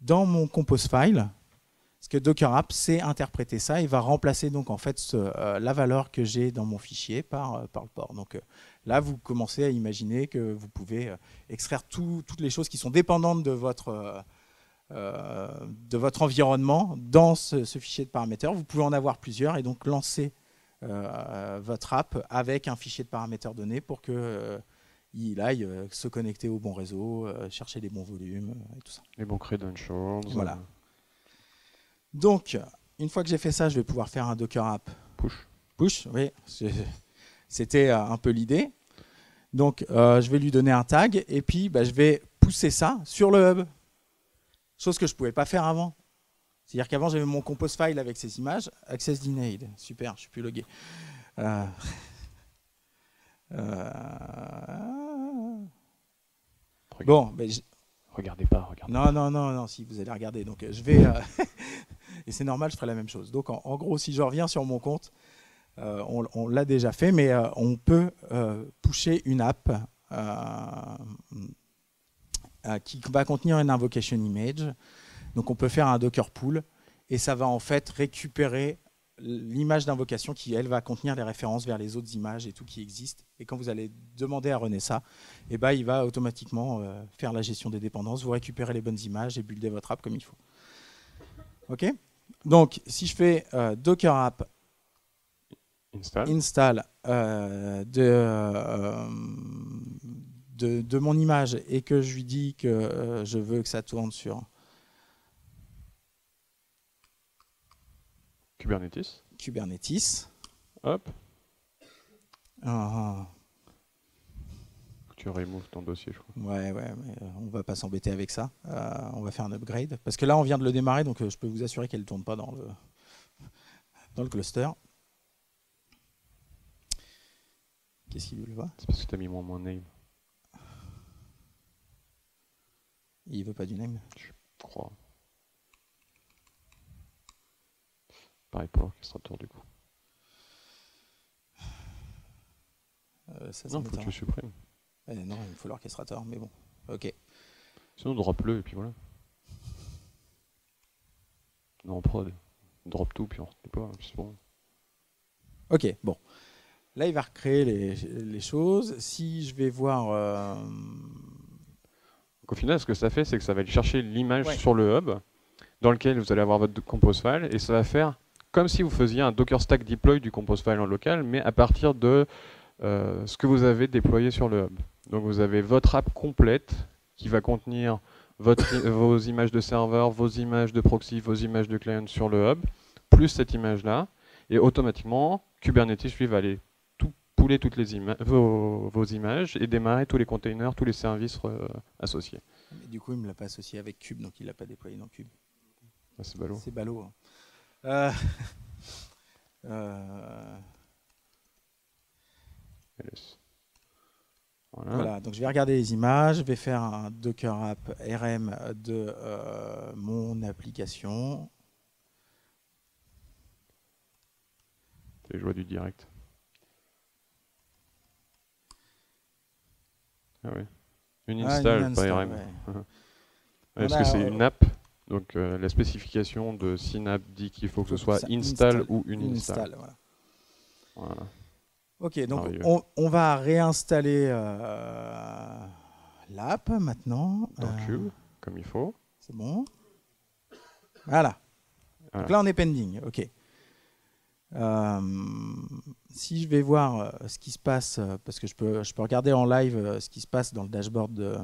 dans mon compose file, parce que Docker App sait interpréter ça et va remplacer donc en fait la valeur que j'ai dans mon fichier par le port. Donc là, vous commencez à imaginer que vous pouvez extraire toutes les choses qui sont dépendantes de votre environnement dans ce fichier de paramètres. Vous pouvez en avoir plusieurs et donc lancer votre app avec un fichier de paramètres donné pour que il aille se connecter au bon réseau, chercher les bons volumes et tout ça. Les bons credentials. Voilà. Donc, une fois que j'ai fait ça, je vais pouvoir faire un Docker App Push. Push, oui. C'était un peu l'idée. Donc, je vais lui donner un tag et puis je vais pousser ça sur le hub. Chose que je ne pouvais pas faire avant. C'est-à-dire qu'avant, j'avais mon compose file avec ces images. Access denied. Super, je ne suis plus logué. Bon, regardez pas. Non, si vous allez regarder. Donc, je vais... et c'est normal, je ferai la même chose. Donc, en gros, si je reviens sur mon compte, on l'a déjà fait, mais on peut pusher une app qui va contenir une invocation image. Donc on peut faire un Docker pool et ça va en fait récupérer l'image d'invocation qui, elle, va contenir les références vers les autres images et tout qui existe. Et quand vous allez demander à René ça, il va automatiquement faire la gestion des dépendances, vous récupérez les bonnes images et builder votre app comme il faut. OK ? Donc si je fais Docker app install de mon image et que je lui dis que je veux que ça tourne sur Kubernetes. Hop. Tu remove ton dossier, je crois. Ouais, mais on va pas s'embêter avec ça. On va faire un upgrade. Parce que là, on vient de le démarrer, donc je peux vous assurer qu'elle ne tourne pas dans le cluster. Qu'est-ce qu'il veut? C'est parce que tu as mis mon name. Il veut pas du name? Je crois. Pareil pour l'orchestrateur du coup. Ça Non, faut que m'étonne. tu le supprimes. Non, il me faut l'orchestrateur, mais bon. Ok. Sinon, drop-le et puis voilà. Non, en prod. Drop tout, puis on retenait pas, puis c'est bon. Ok, bon. Là, il va recréer les choses. Si je vais voir... Donc, au final, ce que ça fait, c'est que ça va aller chercher l'image Ouais. sur le hub, dans lequel vous allez avoir votre compose file, et ça va faire comme si vous faisiez un Docker Stack deploy du compose file en local, mais à partir de ce que vous avez déployé sur le hub. Donc vous avez votre app complète qui va contenir vos images de serveur, vos images de proxy, vos images de client sur le hub, plus cette image-là, et automatiquement, Kubernetes lui va aller pouler toutes les vos images et démarrer tous les containers, tous les services associés. Mais du coup, il ne me l'a pas associé avec Cube, donc il ne l'a pas déployé dans Cube. Ah, c'est ballot. C'est ballot. Hein. Voilà, donc je vais regarder les images, je vais faire un Docker App RM de mon application. C'est les joies du direct. Ah oui. Une install, pas RM. Ouais. Parce que c'est une app. Donc la spécification de Synapse dit qu'il faut que ce soit install ou une install. Voilà. Ok, donc on va réinstaller l'app maintenant. Dans Cube, comme il faut. C'est bon. Voilà. Donc là, on est pending. Ok. Si je vais voir ce qui se passe, parce que je peux regarder en live ce qui se passe dans le dashboard de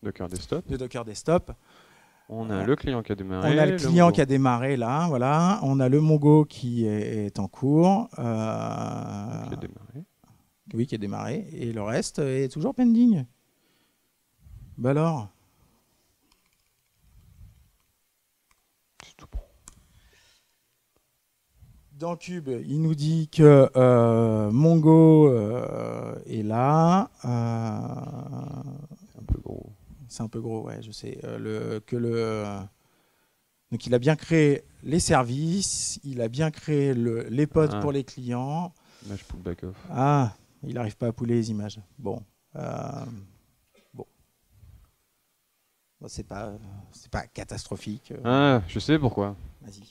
Docker Desktop. On a le client qui a démarré. On a le client qui a démarré là, voilà. On a le Mongo qui est en cours. Qui a démarré. Oui, qui a démarré. Et le reste est toujours pending. Bah alors. C'est tout bon. Dans Cube, il nous dit que Mongo est là. C'est un peu gros. C'est un peu gros, ouais, je sais. Donc il a bien créé les services, il a bien créé les pods pour les clients. Image pull back off. Ah, il n'arrive pas à pouler les images. Bon. Bon, c'est pas catastrophique. Ah, je sais pourquoi. Vas-y.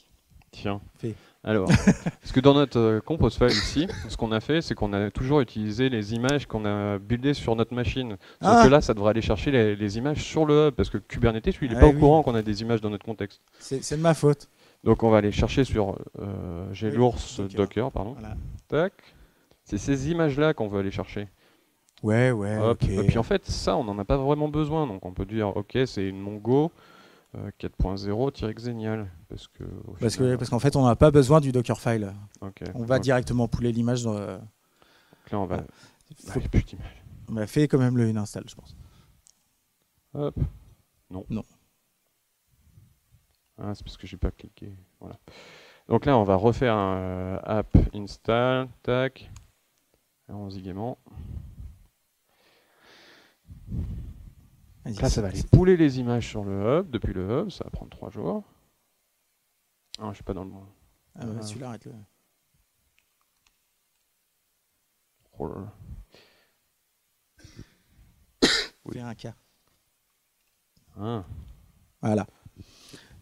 Tiens. Fais. Alors, parce que dans notre compose file ici, ce qu'on a fait, c'est qu'on a toujours utilisé les images qu'on a buildées sur notre machine. Sauf que là, ça devrait aller chercher les images sur le hub, parce que Kubernetes, lui, il n'est pas au courant qu'on a des images dans notre contexte. C'est de ma faute. Donc on va aller chercher sur l'ours Docker, pardon. Voilà. Tac. C'est ces images-là qu'on veut aller chercher. Ouais. Hop. Okay. Et puis en fait, ça, on n'en a pas vraiment besoin. Donc on peut dire, ok, c'est une Mongo 4.0-Xenial. Parce qu'en fait, on n'a pas besoin du Dockerfile. Okay. On va directement pouler l'image. Donc là, on va... Il n'y a plus d'image. On a fait quand même une install, je pense. Hop. Non. Ah, c'est parce que j'ai pas cliqué. Voilà. Donc là, on va refaire un app install. Tac. Allons-y gaiement. Là, ça va aller pouler les images sur le hub, depuis le hub. Ça va prendre 3 jours. Ah, je suis pas dans le bon. Ah bah, celui-là, arrête-le. Oh là là. Fais un cas. Ah. Voilà.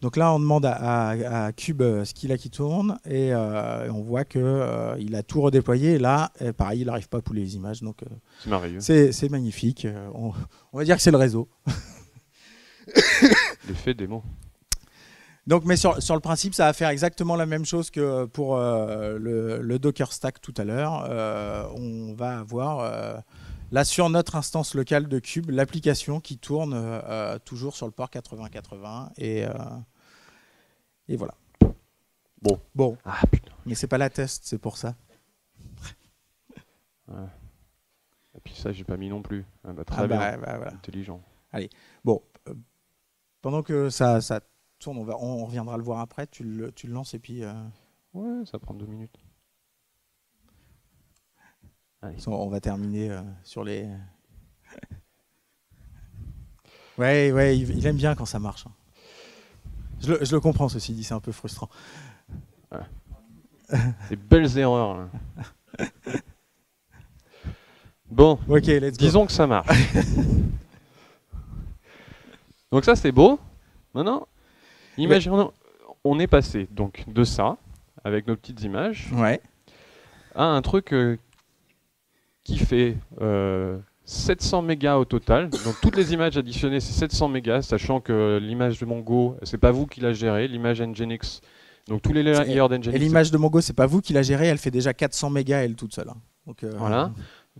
Donc là, on demande à Cube ce qu'il a qui tourne et on voit qu'il a tout redéployé. Et là, pareil, il n'arrive pas à pouler les images. Donc c'est merveilleux. C'est magnifique. On va dire que c'est le réseau. L'effet démo. Donc, mais sur le principe, ça va faire exactement la même chose que pour le Docker Stack tout à l'heure. On va avoir là sur notre instance locale de Cube l'application qui tourne toujours sur le port 8080 et voilà. Bon. Ah, putain. Mais c'est pas la test, c'est pour ça. Ouais. Et puis ça, j'ai pas mis non plus. Ah bah, très bien. Voilà. Intelligent. Allez. Bon. Pendant que ça tourne, on reviendra le voir après. Tu le lances et puis. Ouais, ça prend 2 minutes. Allez. On va terminer sur les. Ouais, il aime bien quand ça marche. Je le comprends, ceci dit, c'est un peu frustrant. Ouais. Des belles erreurs. Là. Bon, Ok, let's go. disons que ça marche. Donc ça, c'est beau. Maintenant, imaginons, on est passé donc de ça, avec nos petites images, Ouais. à un truc qui fait 700 mégas au total. Donc toutes les images additionnées, c'est 700 mégas, sachant que l'image de Mongo, c'est pas vous qui la gérez, l'image Nginx. Donc tous les layers d'Nginx. Et l'image de Mongo, c'est pas vous qui la gérez, elle fait déjà 400 mégas elle toute seule. Hein. Donc, voilà.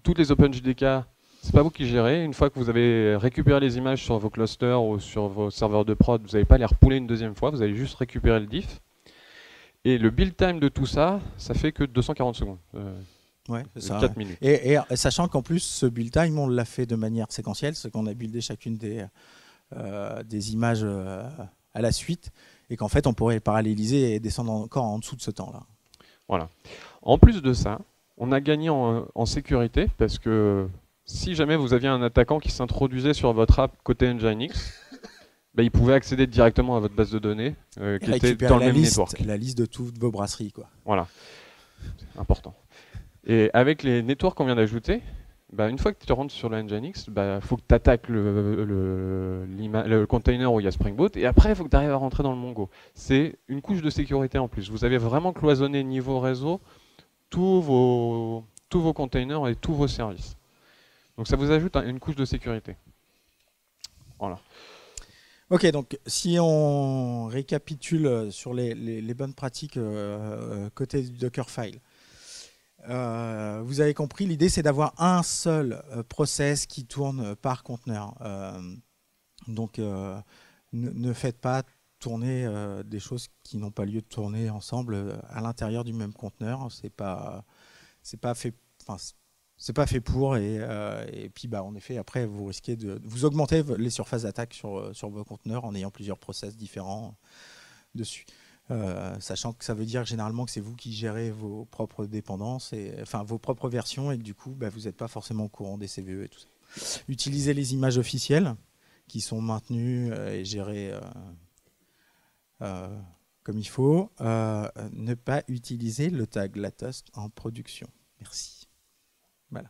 Toutes les OpenJDK, c'est pas vous qui gérez. Une fois que vous avez récupéré les images sur vos clusters ou sur vos serveurs de prod, vous n'allez pas les repouler une deuxième fois, vous allez juste récupérer le diff. Et le build time de tout ça, ça fait que 240 secondes. Ouais, c'est ça. 4 minutes. Et sachant qu'en plus, ce build time, on l'a fait de manière séquentielle, c'est qu'on a buildé chacune des images à la suite, et qu'en fait, on pourrait paralléliser et descendre encore en dessous de ce temps-là. Voilà. En plus de ça, on a gagné en sécurité, parce que si jamais vous aviez un attaquant qui s'introduisait sur votre app côté Nginx, bah, il pouvait accéder directement à votre base de données qui était dans le même network. La liste de toutes vos brasseries, quoi. Voilà, c'est important. Et avec les networks qu'on vient d'ajouter, bah, une fois que tu rentres sur le Nginx, bah, faut que tu attaques le container où il y a Spring Boot, et après il faut que tu arrives à rentrer dans le Mongo. C'est une couche de sécurité en plus. Vous avez vraiment cloisonné niveau réseau tous vos containers et tous vos services. Donc ça vous ajoute une couche de sécurité. Voilà. Ok, donc si on récapitule sur les bonnes pratiques côté du Dockerfile, vous avez compris, l'idée c'est d'avoir un seul process qui tourne par conteneur. Donc ne faites pas tourner des choses qui n'ont pas lieu de tourner ensemble à l'intérieur du même conteneur. C'est pas fait. Enfin, c'est pas fait pour, et puis bah, en effet après vous risquez de vous augmenter les surfaces d'attaque sur vos conteneurs en ayant plusieurs process différents dessus. Sachant que ça veut dire généralement que c'est vous qui gérez vos propres dépendances, enfin vos propres versions, et que du coup bah, vous n'êtes pas forcément au courant des CVE et tout ça. Utilisez les images officielles qui sont maintenues et gérées comme il faut. Ne pas utiliser le tag Latos en production. Merci. Voilà.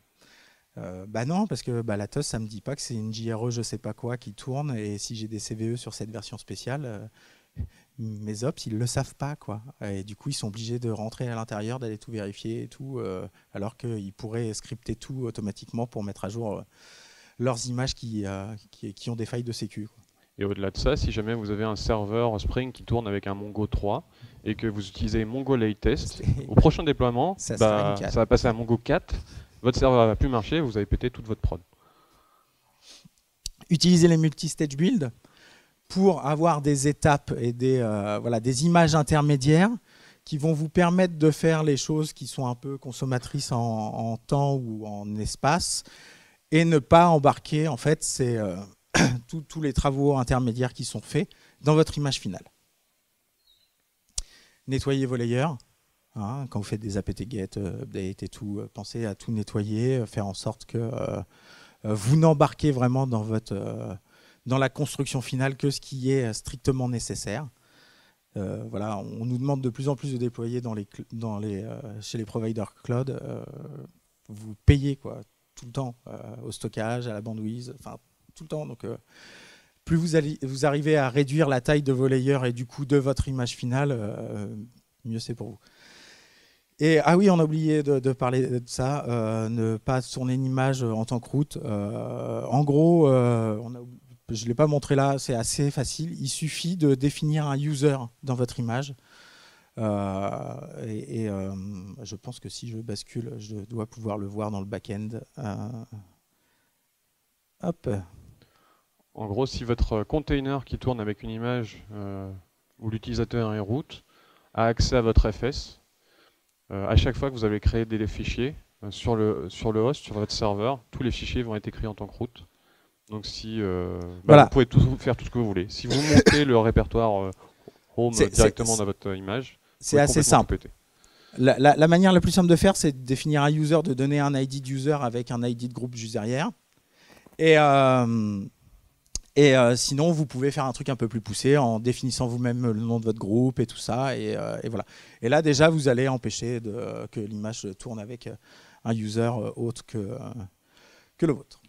Bah non, parce que bah, Latos, ça ne me dit pas que c'est une JRE je sais pas quoi qui tourne, et si j'ai des CVE sur cette version spéciale, mes ops, ils le savent pas, quoi. Et du coup, ils sont obligés de rentrer à l'intérieur, d'aller tout vérifier et tout, alors qu'ils pourraient scripter tout automatiquement pour mettre à jour leurs images qui ont des failles de sécu, quoi. Et au-delà de ça, si jamais vous avez un serveur Spring qui tourne avec un Mongo 3 et que vous utilisez Mongo Latest, au prochain déploiement, ça va passer à Mongo 4, votre serveur ne va plus marcher, vous avez pété toute votre prod. Utilisez les multi-stage builds pour avoir des étapes et des images intermédiaires qui vont vous permettre de faire les choses qui sont un peu consommatrices en temps ou en espace, et ne pas embarquer en fait tous les travaux intermédiaires qui sont faits dans votre image finale. Nettoyez vos layers. Hein, quand vous faites des apt-get, update et tout, pensez à tout nettoyer, faire en sorte que vous n'embarquez vraiment dans la construction finale que ce qui est strictement nécessaire. Voilà, on nous demande de plus en plus de déployer chez les providers cloud. Vous payez quoi, tout le temps, au stockage, à la bandwidth, enfin tout le temps. Donc, plus vous arrivez à réduire la taille de vos layers et du coup de votre image finale, mieux c'est pour vous. Et ah oui, on a oublié de parler de ça, ne pas tourner une image en tant que root. En gros, je ne l'ai pas montré là, c'est assez facile. Il suffit de définir un user dans votre image. Je pense que si je bascule, je dois pouvoir le voir dans le back-end. Hop. En gros, si votre container qui tourne avec une image où l'utilisateur est root a accès à votre FS, à chaque fois que vous allez créer des fichiers sur le host, sur votre serveur, tous les fichiers vont être écrits en tant que root. Donc voilà. Vous pouvez faire tout ce que vous voulez. Si vous montez le répertoire home directement dans votre image, c'est assez simple. La manière la plus simple de faire, c'est de définir un user, de donner un ID d'user avec un ID de groupe juste derrière. Et sinon, vous pouvez faire un truc un peu plus poussé en définissant vous-même le nom de votre groupe et tout ça. Et voilà. Et là, déjà, vous allez empêcher que l'image tourne avec un user autre que le vôtre.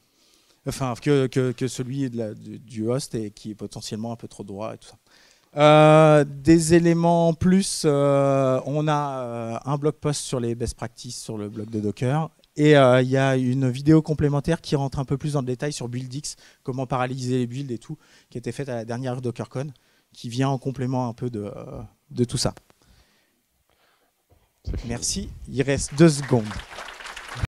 Enfin, que celui du host et qui est potentiellement un peu trop droit et tout ça. Des éléments en plus, on a un blog post sur les best practices sur le blog de Docker. Et il y a une vidéo complémentaire qui rentre un peu plus dans le détail sur BuildX, comment paralyser les builds et tout, qui a été faite à la dernière DockerCon, qui vient en complément un peu de tout ça. Merci. Il reste 2 secondes.